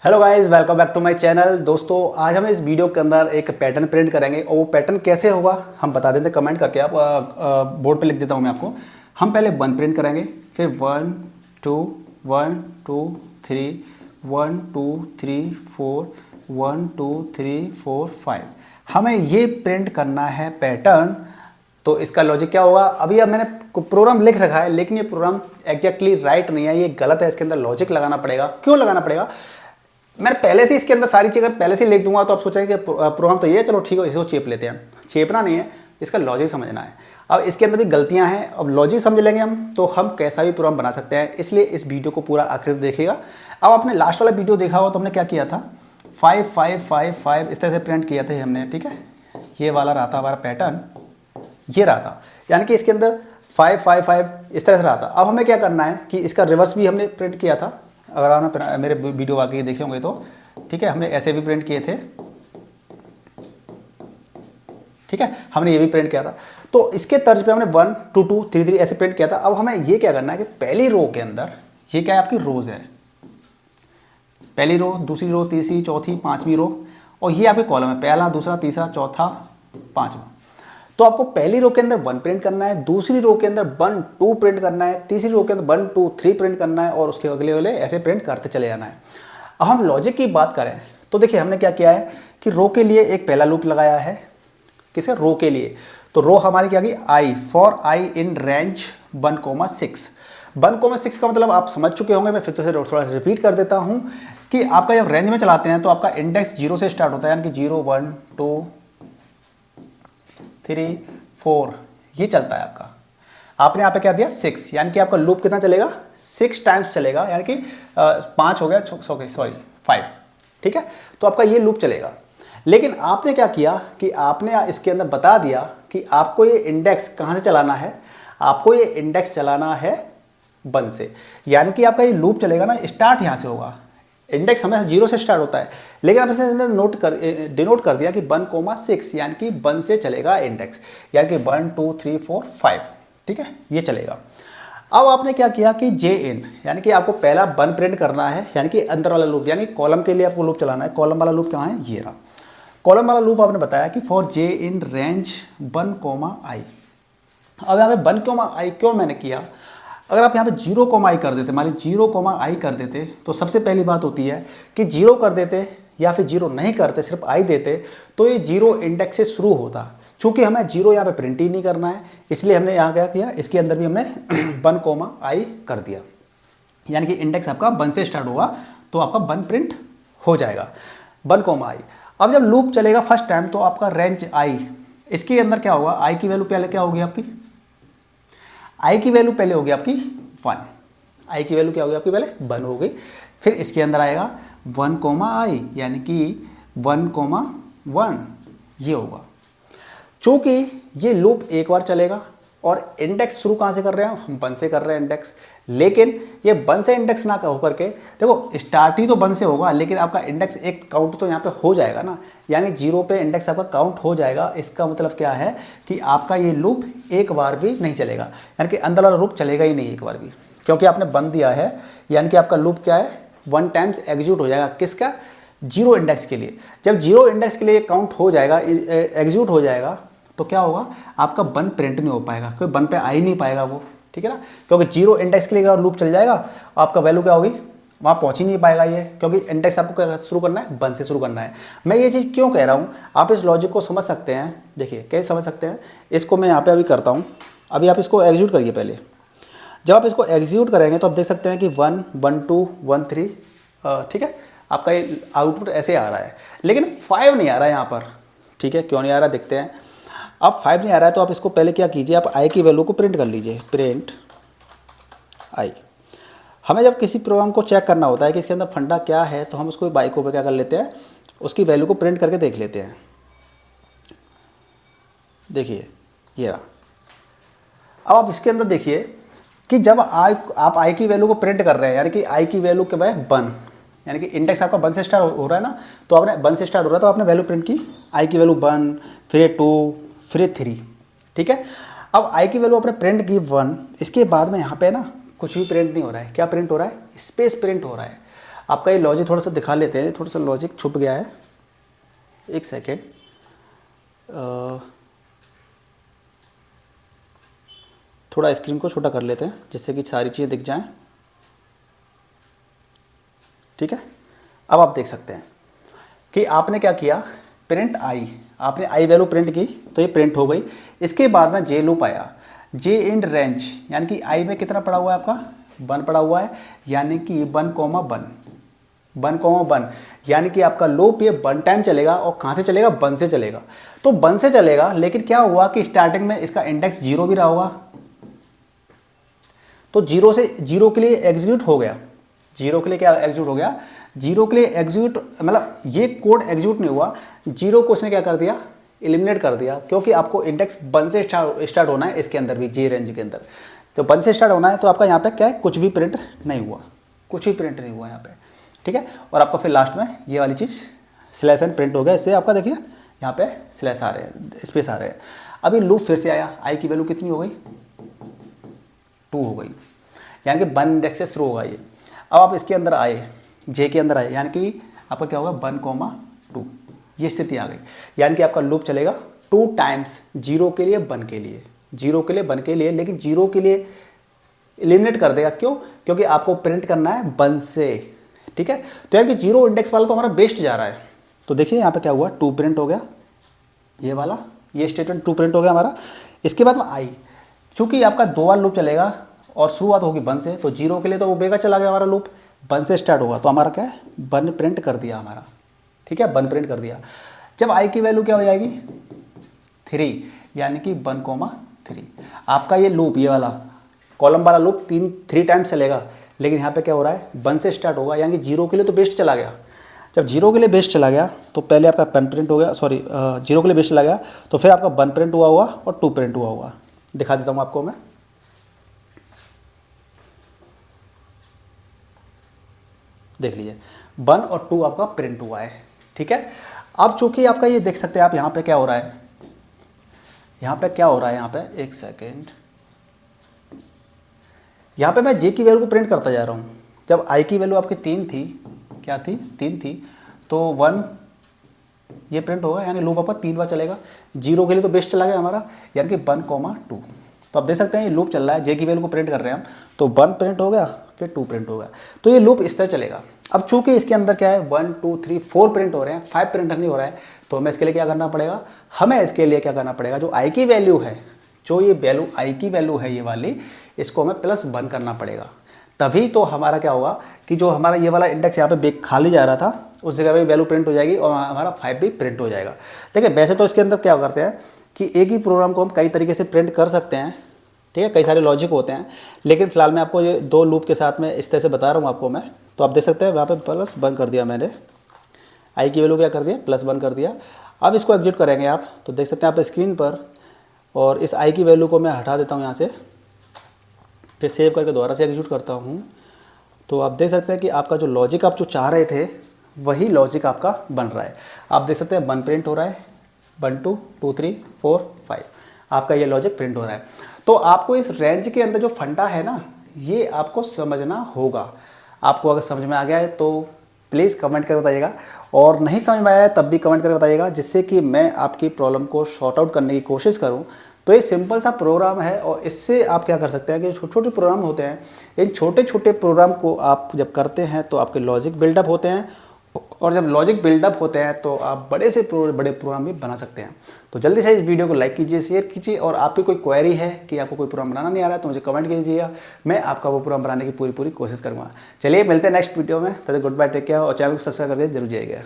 Hello guys, welcome back to my channel. दोस्तों, आज हम इस वीडियो के अंदर एक पैटर्न प्रिंट करेंगे और वो पैटर्न कैसे होगा हम बता देते हैं कमेंट करके। आप बोर्ड पे लिख देता हूँ मैं आपको। हम पहले 1 प्रिंट करेंगे, फिर 1 2 1 2 3 1 2 3 4 1 2 3 4 5। हमें ये प्रिंट करना है पैटर्न। तो इसका लॉजिक क्या होगा? अभी अब मैंने प्रोग्राम लिख रखा है, लेकिन ये प्रोग्राम एग्जैक्टली राइट नहीं है, ये गलत है। इसके अंदर लॉजिक लगाना पड़ेगा। क्यों लगाना पड़ेगा? मैंने पहले से इसके अंदर सारी चीज़ अगर पहले से लिख दूंगा तो आप सोचेंगे कि प्रोग्राम तो ये है, चलो ठीक है इसको चेप लेते हैं। चेपना नहीं है, इसका लॉजिक समझना है। अब इसके अंदर भी गलतियां हैं, अब लॉजिक समझ लेंगे हम तो हम कैसा भी प्रोग्राम बना सकते हैं। इसलिए इस वीडियो को पूरा आखिर तक देखिएगा। अब आपने लास्ट वाला वीडियो देखा हो तो हमने क्या किया था, 5 5 5 5 इस तरह से प्रिंट किया था हमने, ठीक है। ये वाला रहा था हमारा पैटर्न, ये रहा था, यानी कि इसके अंदर 5 5 5 इस तरह से रहा था। अब हमें क्या करना है कि इसका रिवर्स भी हमने प्रिंट किया था। अगर आपने मेरे वीडियो वाकई देखे होंगे तो ठीक है, हमने ऐसे भी प्रिंट किए थे, ठीक है, हमने ये भी प्रिंट किया था। तो इसके तर्ज पे हमने 1 2 2 3 3 ऐसे प्रिंट किया था। अब हमें ये क्या करना है कि पहली रो के अंदर ये क्या है, आपकी रोज है। पहली रो, दूसरी रो, तीसरी, चौथी, पांचवी रो, और ये आपके कॉलम है, पहला, दूसरा, तीसरा, चौथा, पांचवा। तो आपको पहली रो के अंदर 1 प्रिंट करना है, दूसरी रो के अंदर 1 2 प्रिंट करना है, तीसरी रो के अंदर 1 2 3 प्रिंट करना है, और उसके अगले वाले ऐसे प्रिंट करते चले जाना है। अब हम लॉजिक की बात करें तो देखिए हमने क्या किया है कि रो के लिए एक पहला लूप लगाया है। किसे? रो के लिए। तो रो हमारी क्या की, आई, फॉर आई इन रेंज 1,6। 1,6 का मतलब आप समझ चुके होंगे, मैं फिर से थोड़ा रिपीट कर देता हूं कि आपका जब रेंज में चलाते हैं तो आपका इंडेक्स 0 से स्टार्ट होता है, यानी कि 0 1 2 3 4 ये चलता है आपका। आपने यहाँ पे क्या दिया 6, यानी कि आपका लूप कितना चलेगा, 6 टाइम्स चलेगा, यानी कि 5 हो गया, सॉरी 5, ठीक है। तो आपका ये लूप चलेगा। लेकिन आपने क्या किया कि आपने इसके अंदर बता दिया कि आपको ये इंडेक्स कहाँ से चलाना है। आपको ये इंडेक्स चलाना है 1 से, यानी कि आपका ये लूप चलेगा ना, स्टार्ट यहाँ से होगा। इंडेक्स हमें 0 से स्टार्ट होता है, लेकिन आप इसे डिनोट कर दिया कि 1,6, यानी कि 1 से चलेगा इंडेक्स, यानी कि 1 2 3 4 5, ठीक है, ये चलेगा। अब आपने क्या किया कि जे इन, यानी कि आपको पहला 1 प्रिंट करना है, यानी कि अंदर वाला लूप, यानी कॉलम के लिए आपको लूप चलाना है। कॉलम वाला लूप कहाँ है, ये रहा। कॉलम वाला लूप आपने बताया कि फॉर जे इन रेंज 1, आई। अब यहाँ पे 1, आई क्यों मैंने किया? अगर आप यहाँ पे 0, आई कर देते, मान लीजिए 0, आई कर देते, तो सबसे पहली बात होती है कि 0 कर देते या फिर 0 नहीं करते, सिर्फ आई देते, तो ये 0 इंडेक्स से शुरू होता। चूंकि हमें 0 यहाँ पे प्रिंट ही नहीं करना है, इसलिए हमने यहाँ क्या किया, इसके अंदर भी हमने 1, आई कर दिया, यानी कि इंडेक्स आपका 1 से स्टार्ट होगा तो आपका 1 प्रिंट हो जाएगा, 1, आई। अब जब लूप चलेगा फर्स्ट टाइम तो आपका रेंज आई, इसके अंदर क्या होगा, आई की वैल्यू पहले क्या होगी आपकी, आई की वैल्यू पहले होगी आपकी 1। आई की वैल्यू क्या होगी आपकी, पहले 1 हो गई। फिर इसके अंदर आएगा 1, आई, यानी कि 1, 1 ये होगा। चूंकि ये लूप एक बार चलेगा और इंडेक्स शुरू कहाँ से कर रहे हैं हम, 1 से कर रहे हैं इंडेक्स, लेकिन ये 1 से इंडेक्स ना होकर के, देखो स्टार्ट ही तो 1 से होगा, लेकिन आपका इंडेक्स एक काउंट तो यहाँ पे हो जाएगा ना, यानी 0 पे इंडेक्स आपका काउंट हो जाएगा। इसका मतलब क्या है कि आपका ये लूप एक बार भी नहीं चलेगा, यानी कि अंदर वाला लूप चलेगा ही नहीं एक बार भी, क्योंकि आपने 1 दिया है। यानी कि आपका लूप क्या है, 1 टाइम्स एग्जीक्यूट हो जाएगा, किसका, 0 इंडेक्स के लिए। जब 0 इंडेक्स के लिए काउंट हो जाएगा, एग्जीक्यूट हो जाएगा, तो क्या होगा, आपका 1 प्रिंट नहीं हो पाएगा, क्योंकि 1 पे आ ही नहीं पाएगा वो, ठीक है ना। क्योंकि 0 इंडेक्स के लिए अगर लूप चल जाएगा, आपका वैल्यू क्या होगी, वहाँ पहुँच ही नहीं पाएगा ये, क्योंकि इंडेक्स आपको क्या शुरू करना है, 1 से शुरू करना है। मैं ये चीज़ क्यों कह रहा हूँ, आप इस लॉजिक को समझ सकते हैं। देखिए कैसे समझ सकते हैं, इसको मैं यहाँ पर अभी करता हूँ। अभी आप इसको एग्जीक्यूट करिए पहले। जब आप इसको एग्जीक्यूट करेंगे तो आप देख सकते हैं कि 1 1 2 1 3, ठीक है, आपका ये आउटपुट ऐसे आ रहा है, लेकिन 5 नहीं आ रहा है यहाँ पर, ठीक है। क्यों नहीं आ रहा देखते हैं। अब 5 नहीं आ रहा है तो आप इसको पहले क्या कीजिए, आप आई की वैल्यू को प्रिंट कर लीजिए, प्रिंट आई। हमें जब किसी प्रोग्राम को चेक करना होता है कि इसके अंदर फंडा क्या है, तो हम उसको बाई को क्या कर लेते हैं, उसकी वैल्यू को प्रिंट करके देख लेते हैं। देखिए ये रहा। अब आप इसके अंदर देखिए कि जब आप आई की वैल्यू को प्रिंट कर रहे हैं, यानी कि आई की वैल्यू के बाद 1, यानी कि इंडेक्स आपका 1 से स्टार्ट हो रहा है ना, तो आपने 1 से स्टार्ट हो रहा है तो आपने वैल्यू प्रिंट की, आई की वैल्यू 1, फिर 2, फिर 3, ठीक है। अब आई की वैल्यू आपने प्रिंट की 1, इसके बाद में यहाँ पे ना कुछ भी प्रिंट नहीं हो रहा है। क्या प्रिंट हो रहा है, स्पेस प्रिंट हो रहा है। आपका ये लॉजिक थोड़ा सा दिखा लेते हैं, थोड़ा सा लॉजिक छुप गया है, एक सेकेंड। थोड़ा स्क्रीन को छोटा कर लेते हैं जिससे कि सारी चीज़ें दिख जाएं। ठीक है, अब आप देख सकते हैं कि आपने क्या किया, प्रिंट आई, आपने आई वैल्यू प्रिंट की तो ये प्रिंट हो गई। इसके बाद में जे लूप आया, जे इंड रेंज, यानी कि आई में कितना पड़ा हुआ है आपका 1 पड़ा हुआ है, यानी कि 1,1 यानी कि आपका लूप ये 1 टाइम चलेगा। और कहाँ से चलेगा, 1 से चलेगा। तो 1 से चलेगा, लेकिन क्या हुआ कि स्टार्टिंग में इसका इंडेक्स 0 भी रहा होगा, तो 0 से 0 के लिए एग्जीक्यूट हो गया। 0 के लिए क्या एग्जीक्यूट हो गया, 0 के लिए एग्जीक्यूट मतलब ये कोड एग्जीक्यूट नहीं हुआ, 0 को इसने क्या कर दिया, एलिमिनेट कर दिया, क्योंकि आपको इंडेक्स 1 से स्टार्ट होना है। इसके अंदर भी जे रेंज के अंदर तो 1 से स्टार्ट होना है, तो आपका यहाँ पे क्या है, कुछ भी प्रिंट नहीं हुआ, कुछ भी प्रिंट नहीं हुआ यहाँ पे। ठीक है, और आपका फिर लास्ट में ये वाली चीज़ स्लैश एन प्रिंट हो गया। इससे आपका देखिए यहाँ पे स्लैश आ रहे हैं, स्पेस आ रहे हैं। अभी लूप फिर से आया, आई की वैल्यू कितनी हो गई, 2 हो गई, यानी कि 1 इंडेक्स से शुरू होगा ये। अब आप इसके अंदर आए, जे के अंदर आए, यानी कि आपका क्या होगा 1,2, ये स्थिति आ गई। यानी कि आपका लूप चलेगा 2 टाइम्स, 0 के लिए 1 के लिए, 0 के लिए 1 के लिए, लेकिन 0 के लिए एलिमिनेट कर देगा। क्यों, क्योंकि आपको प्रिंट करना है 1 से। ठीक है, तो यानी कि 0 इंडेक्स वाला तो हमारा बेस्ट जा रहा है। तो देखिए यहाँ पे क्या हुआ, 2 प्रिंट हो गया, ये वाला, ये स्टेटमेंट 2 प्रिंट हो गया हमारा। इसके बाद में आई, चूंकि आपका 2 बार लूप चलेगा और शुरुआत होगी 1 से, तो 0 के लिए तो वो बेगा चला गया हमारा लूप, 1 से स्टार्ट होगा, तो हमारा क्या है 1 प्रिंट कर दिया हमारा। ठीक है, 1 प्रिंट कर दिया। जब आई की वैल्यू क्या हो जाएगी 3, यानी कि 1,3। आपका ये लूप, ये वाला कॉलम वाला लूप 3 टाइम्स चलेगा, लेकिन यहाँ पे क्या हो रहा है 1 से स्टार्ट होगा, यानी कि 0 के लिए तो बेस्ट चला गया। जब 0 के लिए बेस्ट चला गया तो पहले आपका 1 प्रिंट हो गया, सॉरी 0 के लिए बेस्ट चला गया, तो फिर आपका 1 प्रिंट हुआ होगा और 2 प्रिंट हुआ होगा। दिखा देता हूँ आपको मैं, देख लीजिए 1 और 2 आपका प्रिंट हुआ है। ठीक है, अब चूंकि आपका ये देख सकते हैं आप, यहाँ पे क्या हो रहा है, यहाँ पे क्या हो रहा है, यहाँ पे एक सेकेंड, यहाँ पे मैं जे की वैल्यू को प्रिंट करता जा रहा हूँ। जब आई की वैल्यू आपकी 3 थी, क्या थी 3 थी, तो 1 ये प्रिंट होगा, यानी लूप आपका 3 बार चलेगा। 0 के लिए तो बेस्ट चला गया हमारा, यानी कि 1,2। तो आप देख सकते हैं ये लूप चल रहा है, जे की वैल्यू को प्रिंट कर रहे हैं हम, तो 1 प्रिंट हो गया, फिर 2 प्रिंट हो गया, तो ये लूप इस तरह चलेगा। अब चूंकि इसके अंदर क्या है 1 2 3 4 प्रिंट हो रहे हैं, 5 प्रिंट नहीं हो रहा है, तो हमें इसके लिए क्या करना पड़ेगा, हमें इसके लिए क्या करना पड़ेगा, जो आई की वैल्यू है, जो ये वैल्यू आई की वैल्यू है ये वाली, इसको हमें +1 करना पड़ेगा। तभी तो हमारा क्या होगा कि जो हमारा ये वाला इंडेक्स यहाँ पे खाली जा रहा था, उस जगह पे वैल्यू प्रिंट हो जाएगी और हमारा 5 भी प्रिंट हो जाएगा। देखिए वैसे तो इसके अंदर क्या करते हैं कि एक ही प्रोग्राम को हम कई तरीके से प्रिंट कर सकते हैं। ठीक है, कई सारे लॉजिक होते हैं, लेकिन फिलहाल मैं आपको ये 2 लूप के साथ में इस तरह से बता रहा हूँ आपको मैं। तो आप देख सकते हैं वहाँ पे +1 कर दिया मैंने, आई की वैल्यू क्या कर दिया +1 कर दिया। अब इसको एग्जीक्यूट करेंगे आप, तो देख सकते हैं आप स्क्रीन पर, और इस आई की वैल्यू को मैं हटा देता हूँ यहाँ से, फिर सेव करके दोबारा से एग्जीक्यूट करता हूँ। तो आप देख सकते हैं कि आपका जो लॉजिक आप जो चाह रहे थे वही लॉजिक आपका बन रहा है। आप देख सकते हैं 1 प्रिंट हो रहा है, 1 2 2 3 4 5, आपका ये लॉजिक प्रिंट हो रहा है। तो आपको इस रेंज के अंदर जो फंडा है ना, ये आपको समझना होगा। आपको अगर समझ में आ गया है तो प्लीज़ कमेंट करके बताइएगा, और नहीं समझ में आया है तब भी कमेंट करके बताइएगा, जिससे कि मैं आपकी प्रॉब्लम को सॉर्ट आउट करने की कोशिश करूं। तो ये सिंपल सा प्रोग्राम है, और इससे आप क्या कर सकते हैं कि छोटे छोटे प्रोग्राम होते हैं, इन छोटे छोटे प्रोग्राम को आप जब करते हैं तो आपके लॉजिक बिल्डअप होते हैं, और जब लॉजिक बिल्डअप होते हैं तो आप बड़े से बड़े प्रोग्राम भी बना सकते हैं। तो जल्दी से इस वीडियो को लाइक कीजिए, शेयर कीजिए, और आपकी कोई क्वेरी है कि आपको कोई प्रोग्राम बनाना नहीं आ रहा है तो मुझे कमेंट कीजिएगा, मैं आपका वो प्रोग्राम बनाने की पूरी कोशिश करूँगा। चलिए मिलते हैं नेक्स्ट वीडियो में, तब तक गुड बाय, टेक केयर, और चैनल को सब्सक्राइब करके जरूर जाइएगा।